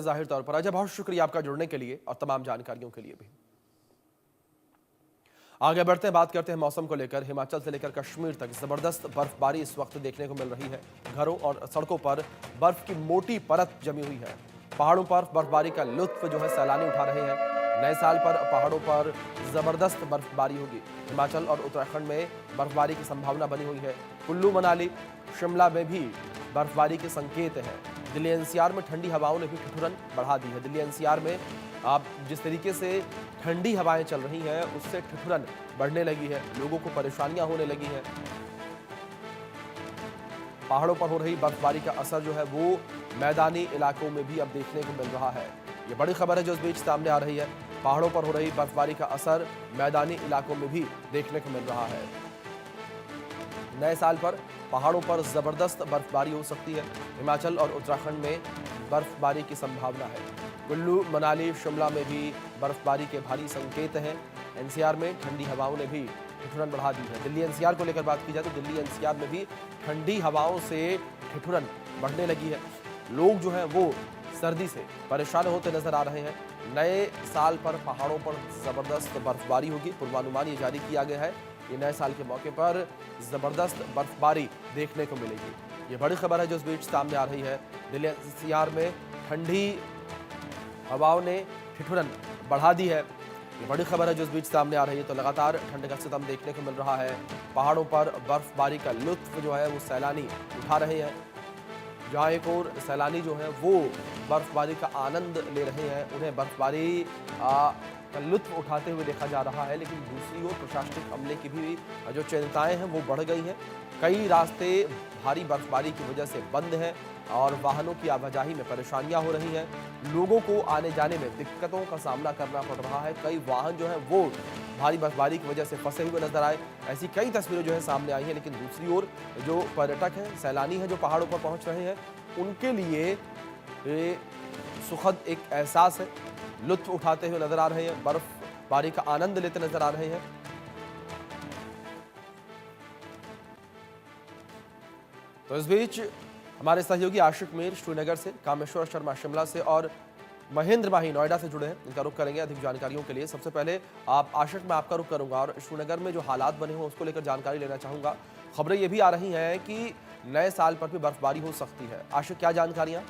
जाहिर तौर पर। अजय, बहुत शुक्रिया आपका जुड़ने के लिए और तमाम जानकारियों के लिए भी। आगे बढ़ते हैं, बात करते हैं मौसम को लेकर। हिमाचल से लेकर कश्मीर तक जबरदस्त बर्फबारी इस वक्त देखने को मिल रही है। घरों और सड़कों पर बर्फ की मोटी परत जमी हुई है। पहाड़ों पर बर्फबारी का लुत्फ जो है सैलानी उठा रहे हैं। नए साल पर पहाड़ों पर जबरदस्त बर्फबारी होगी। हिमाचल और उत्तराखंड में बर्फबारी की संभावना बनी हुई है। कुल्लू मनाली शिमला में भी बर्फबारी के संकेत हैं। दिल्ली एनसीआर में ठंडी हवाओं ने भी ठिठुरन बढ़ा दी है। दिल्ली एनसीआर में आप जिस तरीके से ठंडी हवाएं चल रही हैं उससे ठिठुरन बढ़ने लगी है, लोगों को परेशानियां होने लगी हैं। पहाड़ों पर हो रही बर्फबारी का असर जो है वो मैदानी इलाकों में भी अब देखने को मिल रहा है। ये बड़ी खबर है जो इस बीच सामने आ रही है। पहाड़ों पर हो रही बर्फबारी का असर मैदानी इलाकों में भी देखने को मिल रहा है। नए साल पर पहाड़ों पर जबरदस्त बर्फबारी हो सकती है। हिमाचल और उत्तराखंड में बर्फबारी की संभावना है। कुल्लू मनाली शिमला में भी बर्फबारी के भारी संकेत हैं। एनसीआर में ठंडी हवाओं ने भी ठिठुरन बढ़ा दी है। दिल्ली एनसीआर को लेकर बात की जाए तो दिल्ली एनसीआर में भी ठंडी हवाओं से ठिठुरन बढ़ने लगी है। लोग जो हैं वो सर्दी से परेशान होते नजर आ रहे हैं। नए साल पर पहाड़ों पर जबरदस्त बर्फबारी होगी। पूर्वानुमान ये जारी किया गया है। ये नए साल के मौके पर जबरदस्त बर्फबारी देखने को मिलेगी। ये बड़ी खबर है जो इस बीच सामने आ रही है। दिल्ली एनसीआर में ठंडी हवाओं ने ठिठुरन बढ़ा दी है। ये बड़ी खबर है जो इस बीच सामने आ रही है। तो लगातार ठंड का सितम देखने को मिल रहा है। पहाड़ों पर बर्फबारी का लुत्फ जो है वो सैलानी उठा रहे हैं। जहाँ एक और सैलानी जो है वो बर्फबारी का आनंद ले रहे हैं, उन्हें बर्फबारी का लुत्फ उठाते हुए देखा जा रहा है। लेकिन दूसरी ओर प्रशासनिक अमले की भी जो चिंताएं हैं वो बढ़ गई हैं। कई रास्ते भारी बर्फबारी की वजह से बंद हैं और वाहनों की आवाजाही में परेशानियां हो रही हैं। लोगों को आने जाने में दिक्कतों का सामना करना पड़ रहा है। कई वाहन जो हैं वो भारी बर्फबारी की वजह से फंसे हुए नजर आए। ऐसी कई तस्वीरें जो है सामने आई हैं। लेकिन दूसरी ओर जो पर्यटक हैं, सैलानी हैं जो पहाड़ों पर पहुंच रहे हैं, उनके लिए ये सुखद एक एहसास है। लुत्फ उठाते हुए नजर आ रहे हैं, बर्फबारी का आनंद लेते नजर आ रहे हैं। तो इस बीच हमारे सहयोगी आशिक मीर श्रीनगर से, कामेश्वर शर्मा शिमला से और महेंद्र माही नोएडा से जुड़े हैं। इनका रुख करेंगे अधिक जानकारियों के लिए। सबसे पहले आप आशिक, मैं आपका रुख करूंगा और श्रीनगर में जो हालात बने हों उसको लेकर जानकारी लेना चाहूंगा। खबरें ये भी आ रही हैं कि नए साल पर भी बर्फबारी हो सकती है। आशिक, क्या जानकारियां?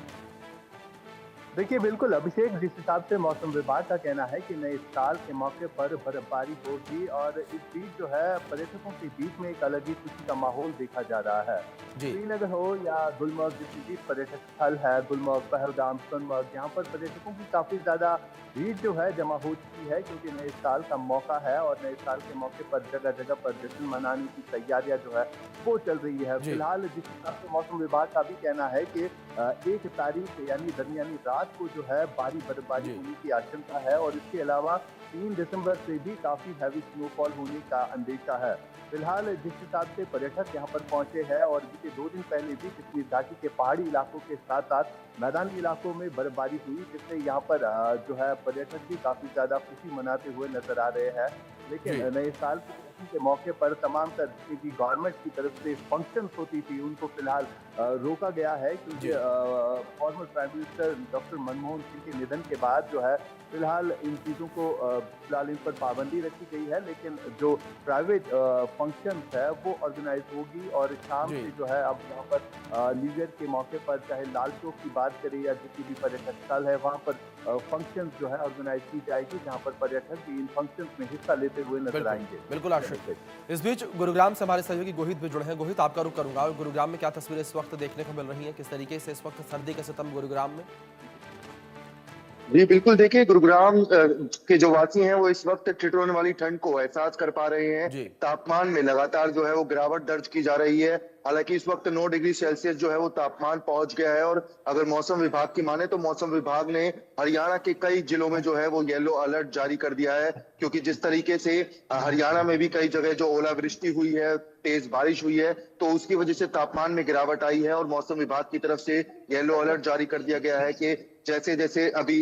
देखिए बिल्कुल अभिषेक, जिस हिसाब से मौसम विभाग का कहना है कि नए साल के मौके पर बर्फबारी होगी और इस बीच जो है पर्यटकों के बीच में एक अलग ही खुशी का माहौल देखा जा रहा है। जी श्रीनगर हो या गुलमर्ग, जितनी भी पर्यटक स्थल है, गुलमर्ग, पहलगाम, सोनमर्ग, यहाँ पर पर्यटकों की काफी ज्यादा भीड़ जो है जमा हो चुकी है, क्योंकि नए साल का मौका है और नए साल के मौके पर जगह जगह पर जश्न मनाने की तैयारियां जो है वो चल रही है। जी फिलहाल जिस हिसाब से मौसम विभाग का भी कहना है कि 1 तारीख यानी दरमियानी रात को जो है भारी बर्फबारी जी होने की आशंका है और इसके अलावा 3 दिसंबर से भी काफी हैवी स्नोफॉल होने का अंदेशा है। फिलहाल जिस हिसाब से पर्यटक यहाँ पर पहुंचे हैं और बीते 2 दिन पहले भी कश्मीर घाटी के पहाड़ी इलाकों के साथ साथ मैदानी इलाकों में बर्फबारी हुई, जिससे यहाँ पर जो है पर्यटक भी काफी ज्यादा खुशी मनाते हुए नजर आ रहे हैं। लेकिन जी नए साल के मौके पर तमाम तरह की गवर्नमेंट की तरफ से फंक्शंस होती थी, उनको फिलहाल रोका गया है, क्योंकि जी former prime minister doctor Manmohan Singh के निधन के बाद जो है फिलहाल इन चीज़ों को फिलहाल इन पर पाबंदी रखी गई है। लेकिन जो प्राइवेट फंक्शंस है वो ऑर्गेनाइज होगी और शाम जी से जो है अब यहाँ पर न्यू ईयर के मौके पर चाहे लाल चौक की बात करें या किसी भी पर्यटक स्थल है, वहाँ पर फंक्शंस जो है ऑर्गेनाइज की जाएगी, जहाँ पर पर्यटक भी इन फंक्शंस में हिस्सा लेते हुए नजर बिल्कुल आएंगे। बिल्कुल आशिक। इस बीच गुरुग्राम से हमारे सहयोगी गोहित भी जुड़े हैं। गोहित, आपका रुख करूंगा। और गुरुग्राम में क्या तस्वीरें इस वक्त देखने को मिल रही हैं? किस तरीके से इस वक्त सर्दी का सितम गुरुग्राम में? जी बिल्कुल, देखिए गुरुग्राम के जो वासी हैं वो इस वक्त ठिठुरने वाली ठंड को एहसास कर पा रहे हैं। जी तापमान में लगातार जो है वो गिरावट दर्ज की जा रही है। हालांकि इस वक्त 9 डिग्री सेल्सियस जो है वो तापमान पहुंच गया है और अगर मौसम विभाग की माने तो मौसम विभाग ने हरियाणा के कई जिलों में जो है वो येलो अलर्ट जारी कर दिया है, क्योंकि जिस तरीके से हरियाणा में भी कई जगह जो ओलावृष्टि हुई है, तेज बारिश हुई है, तो उसकी वजह से तापमान में गिरावट आई है और मौसम विभाग की तरफ से येलो अलर्ट जारी कर दिया गया है कि जैसे जैसे अभी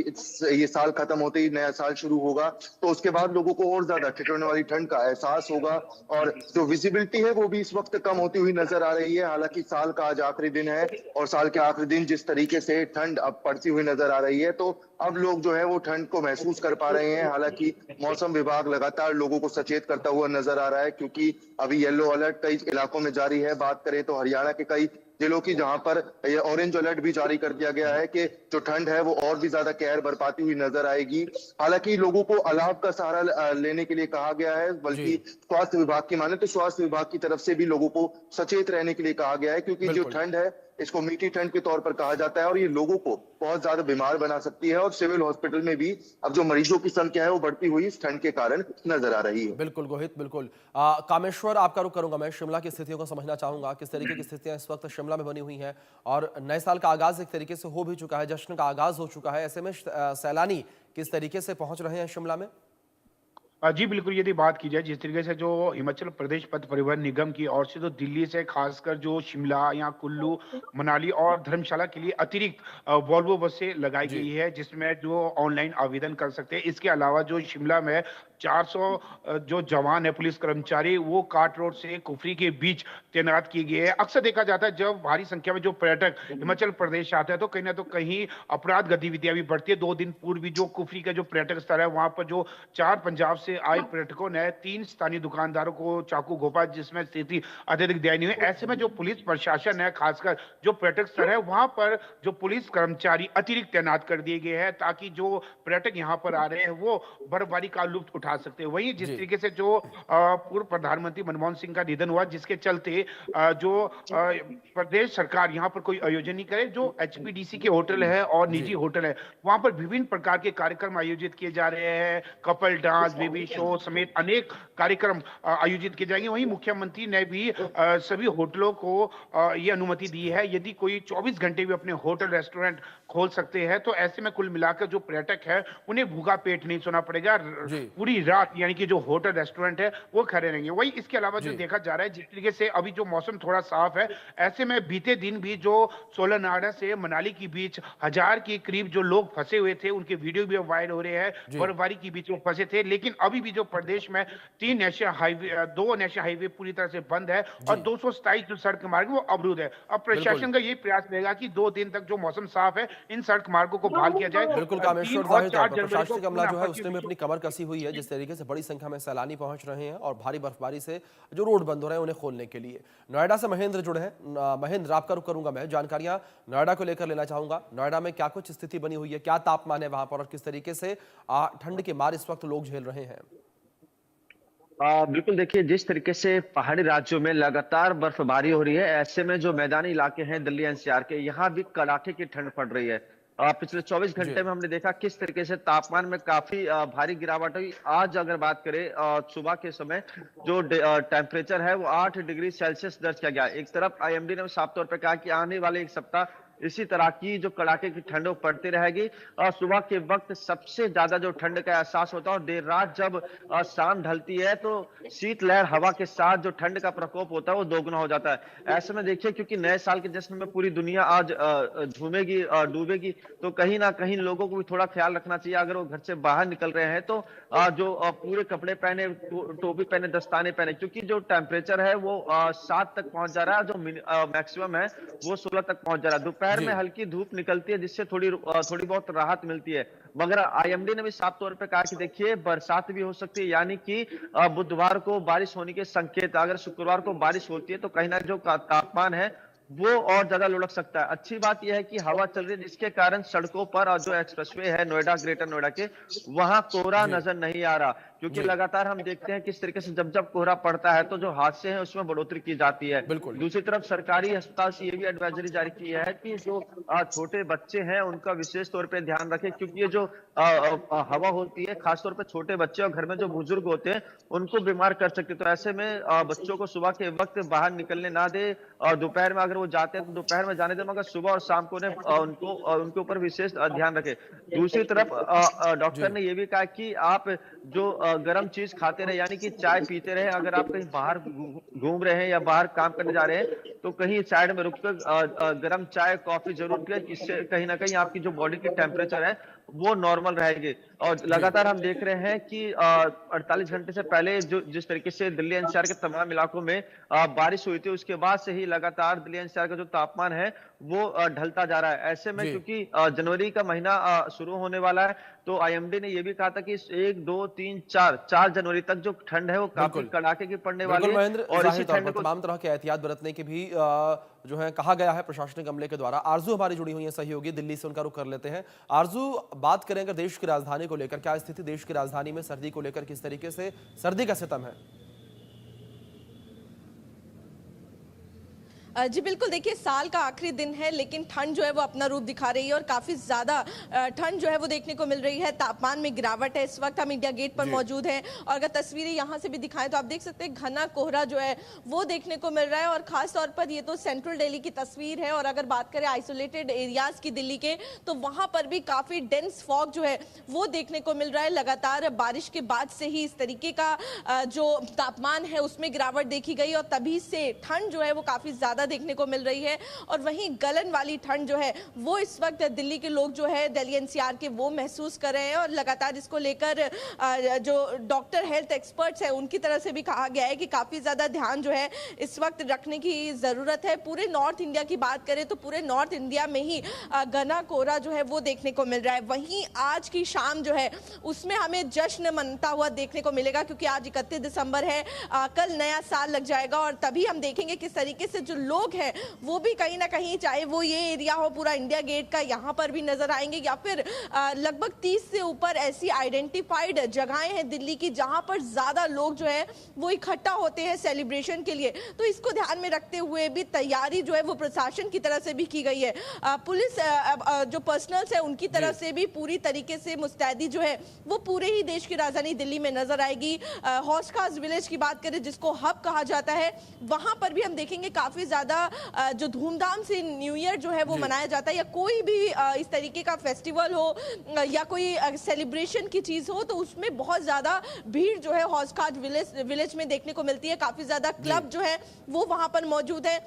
ये साल खत्म होते ही नया साल शुरू होगा, तो उसके बाद लोगों को और ज्यादा ठिठुरने वाली ठंड का एहसास होगा। और जो विजिबिलिटी है वो भी इस वक्त कम होती हुई नजर आ रही है। हालांकि साल का आज आखिरी दिन है और साल के आखिरी दिन जिस तरीके से ठंड अब पड़ती हुई नजर आ रही है, तो अब लोग जो है वो ठंड को महसूस कर पा रहे हैं। हालांकि मौसम विभाग लगातार लोगों को सचेत करता हुआ नजर आ रहा है, क्योंकि अभी येलो अलर्ट कई इलाकों में जारी है। बात करें तो हरियाणा के कई जिलों की, जहां पर ये ऑरेंज अलर्ट भी जारी कर दिया गया है कि जो ठंड है वो और भी ज्यादा कहर बरपाती हुई नजर आएगी। हालांकि लोगों को अलाव का सहारा लेने के लिए कहा गया है, जी, बल्कि स्वास्थ्य विभाग की माने तो स्वास्थ्य विभाग की तरफ से भी लोगों को सचेत रहने के लिए कहा गया है, क्योंकि जो बिल्कुल। ठंड है इसको मीठी ठंड के तौर पर कहा जाता है और ये लोगों को बहुत ज्यादा बीमार बना सकती है। और सिविल हॉस्पिटल में भी अब जो मरीजों की संख्या है वो बढ़ती हुई इस ठंड के कारण नजर आ रही है। बिल्कुल गोहित, बिल्कुल। कामेश्वर, आपका रुख करूंगा मैं, शिमला की स्थितियों को समझना चाहूंगा, किस तरीके की स्थितियां इस वक्त शिमला में बनी हुई हैं, और नए साल का आगाज एक तरीके से हो भी चुका है, जश्न का आगाज हो चुका है, ऐसे में सैलानी किस तरीके से पहुंच रहे हैं शिमला में? जी बिल्कुल, यदि बात की जाए जिस तरीके से जो हिमाचल प्रदेश पथ परिवहन निगम की ओर से, तो दिल्ली से खासकर जो शिमला या कुल्लू, मनाली और धर्मशाला के लिए अतिरिक्त वॉल्वो बसें लगाई जी, गई है, जिसमें जो ऑनलाइन आवेदन कर सकते हैं। इसके अलावा जो शिमला में 400 जो जवान है, पुलिस कर्मचारी, वो काट रोड से कुफरी के बीच तैनात किए गए हैं। अक्सर देखा जाता है जब भारी संख्या में जो पर्यटक हिमाचल प्रदेश आते हैं, तो कहीं ना तो कहीं अपराध गतिविधियां भी बढ़ती है। 2 दिन पूर्व भी जो कुफरी का जो पर्यटक स्थल है, वहां पर जो 4 पंजाब से आए पर्यटकों ने 3 स्थानीय दुकानदारों को चाकू घोंपा, जिसमें स्थिति अत्यधिक दयनीय है। ऐसे में जो पुलिस प्रशासन है, खासकर जो पर्यटक स्थल है, वहां पर जो पुलिस कर्मचारी अतिरिक्त तैनात कर दिए गए हैं, ताकि जो पर्यटक यहाँ पर आ रहे हैं वो बर्फबारी का लुत्फ उठा सकते हैं। वहीं जिस जी, तरीके से जो पूर्व प्रधानमंत्री मनमोहन सिंह का निधन हुआ, जिसके चलते प्रदेश सरकार यहाँ पर कोई आयोजन नहीं करे, जो एचपीडीसी के होटल है और जी, निजी होटल है, वहां पर विभिन्न प्रकार के कार्यक्रम आयोजित किए जा रहे हैं। कपल डांस, बेबी शो समेत अनेक कार्यक्रम आयोजित किए जाएंगे। वहीं मुख्यमंत्री ने भी सभी होटलों को ये अनुमति दी है, यदि कोई 24 घंटे भी अपने होटल रेस्टोरेंट खोल सकते हैं, तो ऐसे में कुल मिलाकर जो पर्यटक है उन्हें भूखा पेट नहीं सोना पड़ेगा। जी, पूरी रात यानी कि जो होटल रेस्टोरेंट है वो खड़े रहेंगे। वहीं इसके अलावा जो जी, देखा जा रहा है, जिस तरीके से अभी जो मौसम थोड़ा साफ है, ऐसे में बीते दिन भी जो सोलर नाड़ा से मनाली के बीच 1000 के करीब जो लोग फंसे हुए थे, उनके वीडियो भी वायरल हो रहे हैं। जी, बर्फबारी के बीच में फंसे थे, लेकिन अभी भी जो प्रदेश में 2 नेशनल हाईवे पूरी तरह से बंद है और जी, 227 जो सड़क मार्ग वो अवरुद्ध है। अब बिल्कुल। प्रशासन का ये प्रयास रहेगा कि 2 दिन तक जो मौसम साफ है, इन सड़क मार्गों को बहाल किया जाए। बिल्कुल 3 कामेश्वर, और जाहिर तौर 4 पर जनवरी को प्रशासनिक अमला पुनः जो है पश्चिम उसने भी अपनी कमर कसी हुई है, जिस तरीके से बड़ी संख्या में सैलानी पहुंच रहे हैं और भारी बर्फबारी से जो रोड बंद हो रहे हैं उन्हें खोलने के लिए। नोएडा से महेंद्र जुड़े हैं। महेंद्र, आपका रुख करूंगा मैं, जानकारियां नोएडा को लेकर लेना चाहूंगा। नोएडा में क्या कुछ स्थिति बनी हुई है, क्या तापमान है वहां पर, और किस तरीके से ठंड के मार इस वक्त लोग झेल रहे हैं? बिल्कुल देखिए, जिस तरीके से पहाड़ी राज्यों में लगातार बर्फबारी हो रही है, ऐसे में जो मैदानी इलाके हैं दिल्ली एनसीआर के, यहाँ भी कड़ाके की ठंड पड़ रही है। पिछले 24 जी, घंटे में हमने देखा किस तरीके से तापमान में काफी भारी गिरावट हुई। आज अगर बात करें सुबह के समय जो टेम्परेचर है वो 8 डिग्री सेल्सियस दर्ज किया गया। एक तरफ आईएमडी ने साफ तौर पर कहा कि आने वाले एक सप्ताह इसी तरह की जो कड़ाके की ठंड पड़ती रहेगी। और सुबह के वक्त सबसे ज्यादा जो ठंड का एहसास होता है, और देर रात जब शाम ढलती है तो शीतलहर हवा के साथ जो ठंड का प्रकोप होता है वो दोगुना हो जाता है। ऐसे में देखिए, क्योंकि नए साल के जश्न में पूरी दुनिया आज झूमेगी, डूबेगी, तो कहीं ना कहीं लोगों को भी थोड़ा ख्याल रखना चाहिए। अगर वो घर से बाहर निकल रहे हैं तो जो पूरे कपड़े पहने, टोपी पहने, दस्ताने पहने, क्योंकि जो टेम्परेचर है वो 7 तक पहुंच जा रहा है, जो मैक्सिमम है वो 16 तक पहुंच जा रहा है। दोपहर में जी, हल्की धूप निकलती है, जिससे थोड़ी बहुत राहत मिलती है। मगर आईएमडी ने भी साफ तौर पे कहा कि देखिए, बरसात भी हो सकती है, यानी कि बुधवार को बारिश होने के संकेत। अगर शुक्रवार को बारिश होती है तो कहीं ना जो तापमान है वो और ज्यादा लुढ़क सकता है। अच्छी बात यह है कि हवा चल रही है, जिसके कारण सड़कों पर और जो एक्सप्रेसवे है नोएडा, ग्रेटर नोएडा के, वहां कोहरा जी, नजर नहीं आ रहा। क्योंकि जी, लगातार हम देखते हैं किस तरीके से जब जब कोहरा पड़ता है तो जो हादसे हैं उसमें बढ़ोतरी की जाती है। बिल्कुल, दूसरी तरफ सरकारी अस्पताल से ये भी एडवाइजरी जारी की है कि जो छोटे बच्चे हैं उनका विशेष तौर पे ध्यान रखें, क्योंकि ये जो हवा होती है, खासतौर पे छोटे बच्चे और घर में जो बुजुर्ग होते हैं उनको बीमार कर सकते हैं। तो ऐसे में बच्चों को सुबह के वक्त बाहर निकलने ना दे, और दोपहर में अगर वो जाते हैं तो दोपहर में जाने दें, मगर सुबह और शाम को उन्हें उनके ऊपर विशेष ध्यान रखें। दूसरी तरफ डॉक्टर जी, ने ये भी कहा कि आप जो गर्म चीज खाते रहे, यानी कि चाय पीते रहे। अगर आप कहीं बाहर घूम रहे हैं या बाहर काम करने जा रहे हैं तो कहीं साइड में रुककर गर्म चाय कॉफी जरूर पिए, इससे कहीं ना कहीं आपकी जो बॉडी की टेम्परेचर है वो नॉर्मल रहेगी। और लगातार हम देख रहे हैं कि 48 घंटे से पहले जो जिस तरीके से दिल्ली एनसीआर के तमाम इलाकों में बारिश हुई थी, उसके बाद से ही लगातार दिल्ली एनसीआर का जो तापमान है वो ढलता जा रहा है। ऐसे में क्योंकि जनवरी का महीना शुरू होने वाला है, तो आईएमडी ने यह भी कहा था कि 1, 2, 3, 4 जनवरी तक जो ठंड है वो काफी कड़ाके की पड़ने वाली है। महेंद्र, और इसी जाहिर तौर ठंड पर को तमाम तरह के एहतियात बरतने की भी जो है कहा गया है प्रशासनिक अमले के द्वारा। आरजू हमारी जुड़ी हुई है सहयोगी, दिल्ली से उनका रुख कर लेते हैं। आरजू, बात करें अगर देश की राजधानी को लेकर, क्या स्थिति देश की राजधानी में सर्दी को लेकर, किस तरीके से सर्दी का सितम है? जी बिल्कुल, देखिए साल का आखिरी दिन है लेकिन ठंड जो है वो अपना रूप दिखा रही है और काफ़ी ज़्यादा ठंड जो है वो देखने को मिल रही है। तापमान में गिरावट है। इस वक्त हम इंडिया गेट पर मौजूद हैं और अगर तस्वीरें यहाँ से भी दिखाएं तो आप देख सकते हैं घना कोहरा जो है वो देखने को मिल रहा है। और ख़ास तौर पर ये तो सेंट्रल दिल्ली की तस्वीर है और अगर बात करें आइसोलेटेड एरियाज़ की दिल्ली के, तो वहाँ पर भी काफ़ी डेंस फॉग जो है वो देखने को मिल रहा है। लगातार बारिश के बाद से ही इस तरीके का जो तापमान है उसमें गिरावट देखी गई और तभी से ठंड जो है वो काफ़ी ज़्यादा देखने को मिल रही है। और वहीं गलन वाली ठंड जो है वो इस वक्त दिल्ली के लोग जो है दिल्ली एनसीआर के वो महसूस कर रहे हैं और लगातार इसको लेकर जो डॉक्टर हेल्थ एक्सपर्ट्स हैं उनकी तरफ से भी कहा गया है कि काफ़ी ज़्यादा ध्यान जो है इस वक्त रखने की ज़रूरत है। पूरे नॉर्थ इंडिया की बात करें तो पूरे नॉर्थ इंडिया में ही घना कोहरा जो है वो देखने को मिल रहा है। वहीं आज की शाम जो है उसमें हमें जश्न मनता हुआ देखने को मिलेगा क्योंकि आज 31 दिसंबर है, कल नया साल लग जाएगा और तभी हम देखेंगे किस तरीके से जो लोग हैं वो भी कहीं ना कहीं, चाहे वो ये एरिया हो पूरा इंडिया गेट का, यहाँ पर भी नजर आएंगे या फिर लगभग 30 से ऊपर ऐसी आइडेंटिफाइड जगहें हैं दिल्ली की जहाँ पर ज़्यादा लोग जो है वो इकट्ठा होते हैं सेलिब्रेशन के लिए। तो इसको ध्यान में रखते हुए भी तैयारी जो है वो प्रशासन की तरफ से भी की गई है। पुलिस जो पर्सनल्स है उनकी तरफ से भी पूरी तरीके से मुस्तैदी जो है वो पूरे ही देश की राजधानी दिल्ली में नजर आएगी। हौज खास विलेज की बात करें जिसको हब कहा जाता है, वहां पर भी हम देखेंगे काफी ज्यादा जो धूमधाम से न्यू ईयर जो है वो मनाया जाता है या कोई भी इस तरीके का फेस्टिवल हो या कोई सेलिब्रेशन की चीज हो तो उसमें बहुत ज्यादा भीड़ जो है हौज खास विलेज में देखने को मिलती है। काफी ज्यादा क्लब जो है वो वहां पर मौजूद है।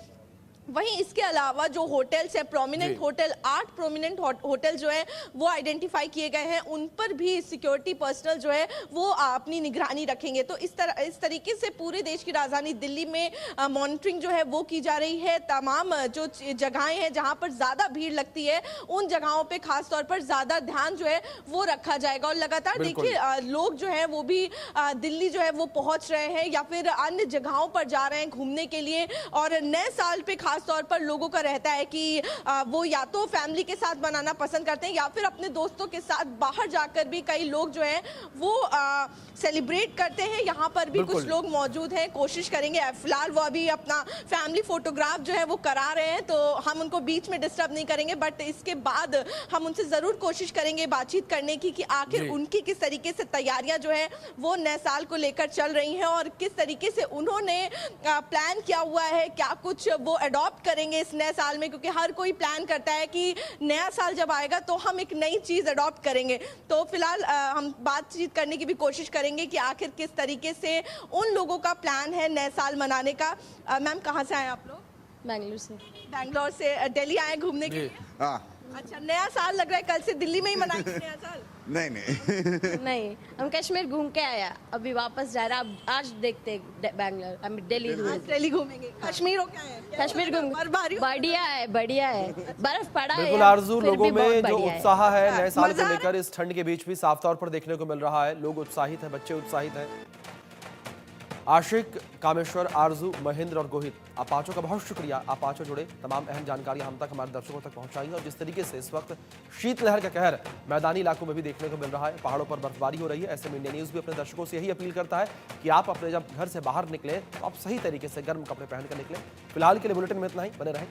वहीं इसके अलावा जो होटल्स है प्रोमिनेंट होटल, 8 प्रोमिनेंट होटल जो है वो आइडेंटिफाई किए गए हैं, उन पर भी सिक्योरिटी पर्सनल जो है वो अपनी निगरानी रखेंगे। तो इस तरीके से पूरे देश की राजधानी दिल्ली में मॉनिटरिंग जो है वो की जा रही है। तमाम जो जगहें हैं जहां पर ज़्यादा भीड़ लगती है उन जगहों पे खास तौर पर ज़्यादा ध्यान जो है वो रखा जाएगा। और लगातार देखिए लोग जो है वो भी दिल्ली जो है वो पहुंच रहे हैं या फिर अन्य जगहों पर जा रहे हैं घूमने के लिए। और नए साल पे खास तौर पर लोगों का रहता है कि वो या तो फैमिली के साथ मनाना पसंद करते हैं या फिर अपने दोस्तों के साथ बाहर जाकर भी कई लोग जो हैं वो सेलिब्रेट करते हैं। यहाँ पर भी कुछ लोग मौजूद हैं, कोशिश करेंगे। फिलहाल वो अभी अपना फैमिली फोटोग्राफ जो है वो करा रहे हैं तो हम उनको बीच में डिस्टर्ब नहीं करेंगे, बट इसके बाद हम उनसे ज़रूर कोशिश करेंगे बातचीत करने की कि आखिर उनकी किस तरीके से तैयारियां जो है वो नए साल को लेकर चल रही हैं और किस तरीके से उन्होंने प्लान किया हुआ है, क्या कुछ वो अडॉप्ट करेंगे इस नए साल में, क्योंकि हर कोई प्लान करता है कि नया साल जब आएगा तो हम एक नई चीज़ अडॉप्ट करेंगे। तो फिलहाल हम बातचीत करने की भी कोशिश करेंगे कि आखिर किस तरीके से उन लोगों का प्लान है नए साल मनाने का। मैम कहाँ से आए आप लोग? बैंगलोर से दिल्ली आए घूमने के लिए? हाँ। अच्छा, नया साल लग रहा है, कल से दिल्ली में ही मनाएंगे नया साल? नहीं, हम कश्मीर घूम के आया, अभी वापस जा रहा। आज देखते बैंगलोर, हम दिल्ली घूमेंगे। कश्मीर हो क्या है? कश्मीर घूम, बढ़िया है बर्फ पड़ा है। बिल्कुल आरजू, लोगों में जो उत्साह है नए साल को लेकर इस ठंड के बीच भी साफ तौर पर देखने को मिल रहा है। लोग उत्साहित हैं, बच्चे उत्साहित हैं। आशिक, कामेश्वर, आरजू, महेंद्र और गोहित, आप पांचों का बहुत शुक्रिया। आप पांचों जुड़े, तमाम अहम जानकारियां हम तक, हमारे दर्शकों तक पहुंचाई। और जिस तरीके से इस वक्त शीतलहर का कहर मैदानी इलाकों में भी देखने को मिल रहा है, पहाड़ों पर बर्फबारी हो रही है, ऐसे में इंडिया न्यूज़ भी अपने दर्शकों से यही अपील करता है कि आप अपने जब घर से बाहर निकलें तो आप सही तरीके से गर्म कपड़े पहनकर निकलें। फिलहाल के लिए बुलेटिन में इतना ही, बने रहें।